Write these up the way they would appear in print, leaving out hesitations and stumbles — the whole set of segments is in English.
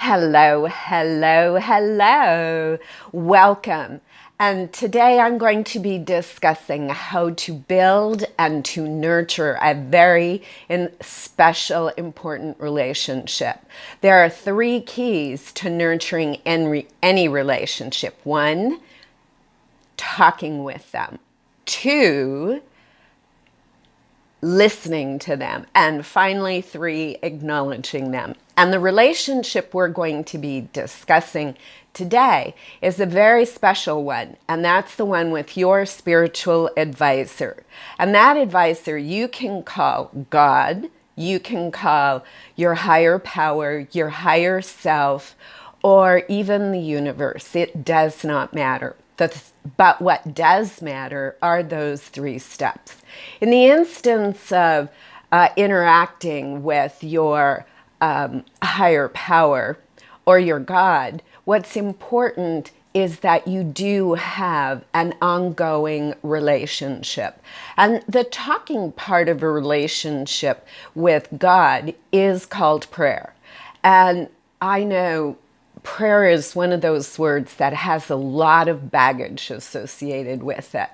Hello, hello, hello. Welcome. And today I'm going to be discussing how to build and to nurture a very special, important relationship. There are three keys to nurturing any relationship. One, talking with them. Two, listening to them. And finally, three, acknowledging them. And the relationship we're going to be discussing today is a very special one, and that's the one with your spiritual advisor. And that advisor you can call God, you can call your higher power, your higher self, or even the universe. It does not matter. But what does matter are those three steps. In the instance of interacting with your higher power or your God, what's important is that you do have an ongoing relationship. And the talking part of a relationship with God is called prayer. And I know prayer is one of those words that has a lot of baggage associated with it,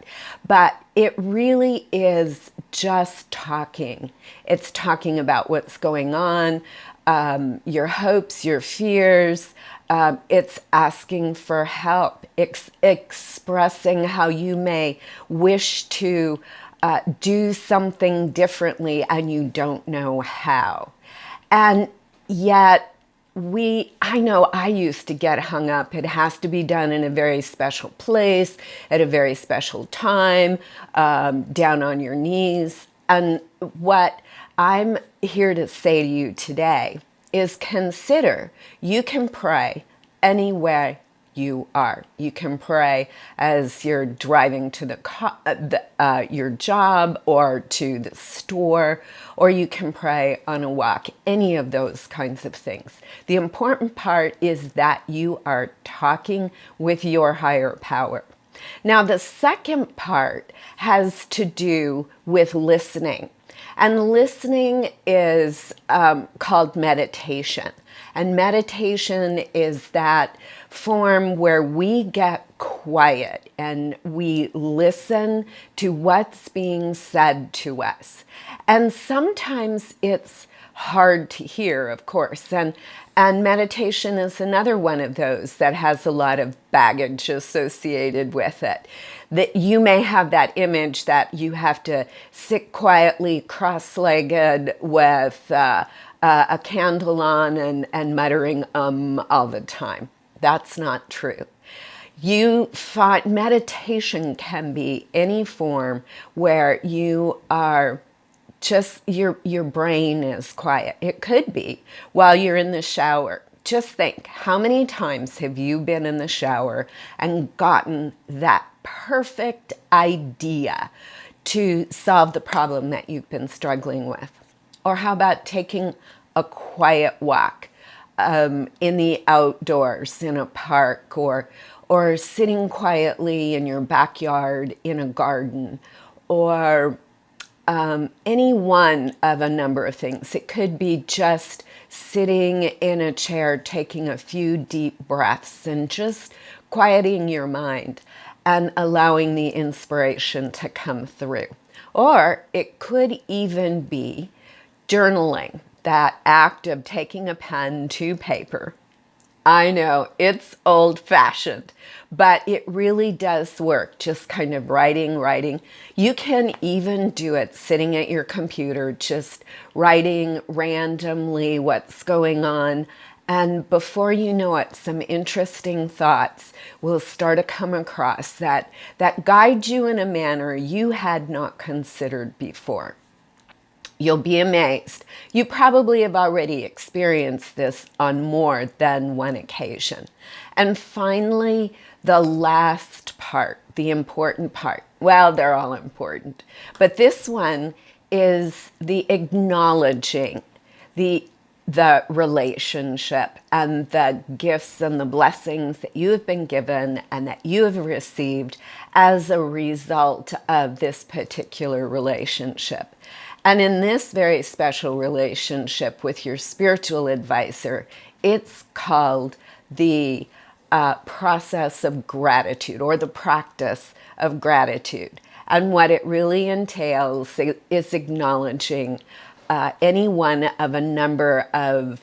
but it really is just talking. It's talking about what's going on, your hopes, your fears. It's asking for help, expressing how you may wish to do something differently and you don't know how. And yet, I know I used to get hung up. It has to be done in a very special place, at a very special time, down on your knees. And what I'm here to say to you today is consider you can pray anywhere you are. You can pray as you're driving to your job or to the store, or you can pray on a walk, any of those kinds of things. The important part is that you are talking with your higher power. Now, the second part has to do with listening. And listening is called meditation. And meditation is that form where we get quiet and we listen to what's being said to us. And sometimes it's hard to hear, of course. And meditation is another one of those that has a lot of baggage associated with it. That you may have that image that you have to sit quietly, cross-legged with a candle on and muttering all the time. That's not true. You find meditation can be any form where you are just, your brain is quiet. It could be while you're in the shower. Just think, how many times have you been in the shower and gotten that perfect idea to solve the problem that you've been struggling with? Or how about taking a quiet walk in the outdoors, in a park, or sitting quietly in your backyard in a garden, or any one of a number of things. It could be just sitting in a chair, taking a few deep breaths and just quieting your mind and allowing the inspiration to come through. Or it could even be journaling, that act of taking a pen to paper. I know it's old-fashioned, but it really does work. Just kind of writing. You can even do it sitting at your computer, just writing randomly what's going on. And before you know it, some interesting thoughts will start to come across that guide you in a manner you had not considered before. You'll be amazed. You probably have already experienced this on more than one occasion. And finally, the last part, the important part. Well, they're all important. But this one is the acknowledging the relationship and the gifts and the blessings that you have been given and that you have received as a result of this particular relationship. And in this very special relationship with your spiritual advisor, it's called the process of gratitude, or the practice of gratitude. And what it really entails is acknowledging any one of a number of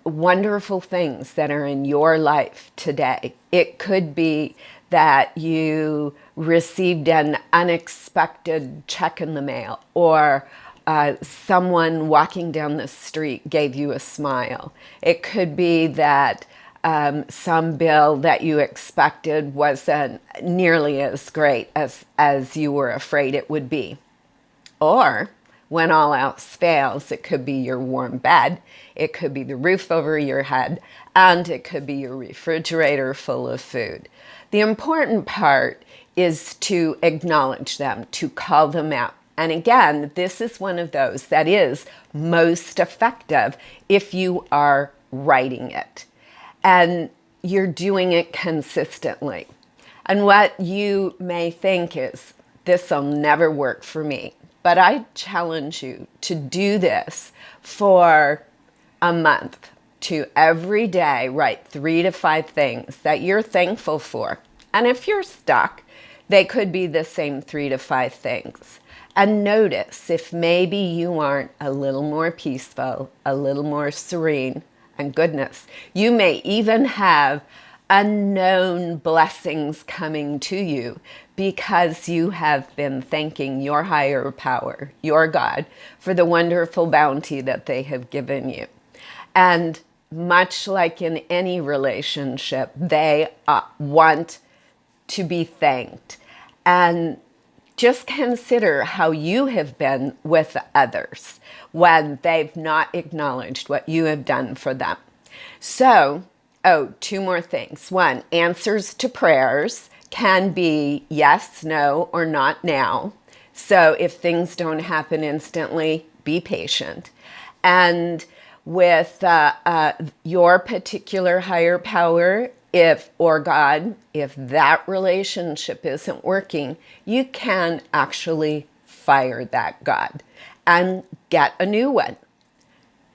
wonderful things that are in your life today. It could be that you received an unexpected check in the mail, or someone walking down the street gave you a smile. It could be that some bill that you expected wasn't nearly as great as you were afraid it would be. Or when all else fails, it could be your warm bed, it could be the roof over your head, and it could be your refrigerator full of food. The important part is to acknowledge them, to call them out. And again, this is one of those that is most effective if you are writing it and you're doing it consistently. And what you may think is, this will never work for me. But I challenge you to do this for a month, to every day write 3 to 5 things that you're thankful for. And if you're stuck, they could be the same 3 to 5 things. And notice if maybe you aren't a little more peaceful, a little more serene, and goodness, you may even have unknown blessings coming to you because you have been thanking your higher power, your God, for the wonderful bounty that they have given you. And much like in any relationship, they want to be thanked. And just consider how you have been with others when they've not acknowledged what you have done for them. So, 2 more things. 1, answers to prayers can be yes, no, or not now. So if things don't happen instantly, be patient. And with your particular higher power, or God, if that relationship isn't working, you can actually fire that God and get a new one.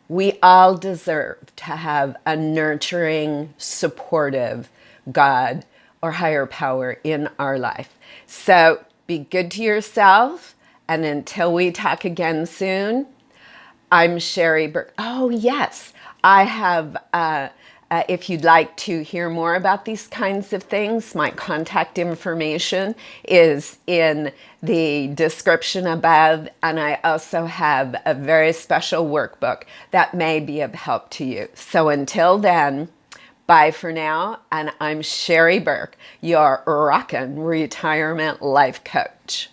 We all deserve to have a nurturing, supportive God or higher power in our life. So be good to yourself. And until we talk again soon, I'm Sherry Burke. Oh, yes, I have, if you'd like to hear more about these kinds of things, my contact information is in the description above. And I also have a very special workbook that may be of help to you. So until then, bye for now. And I'm Sherry Burke, your rockin' retirement life coach.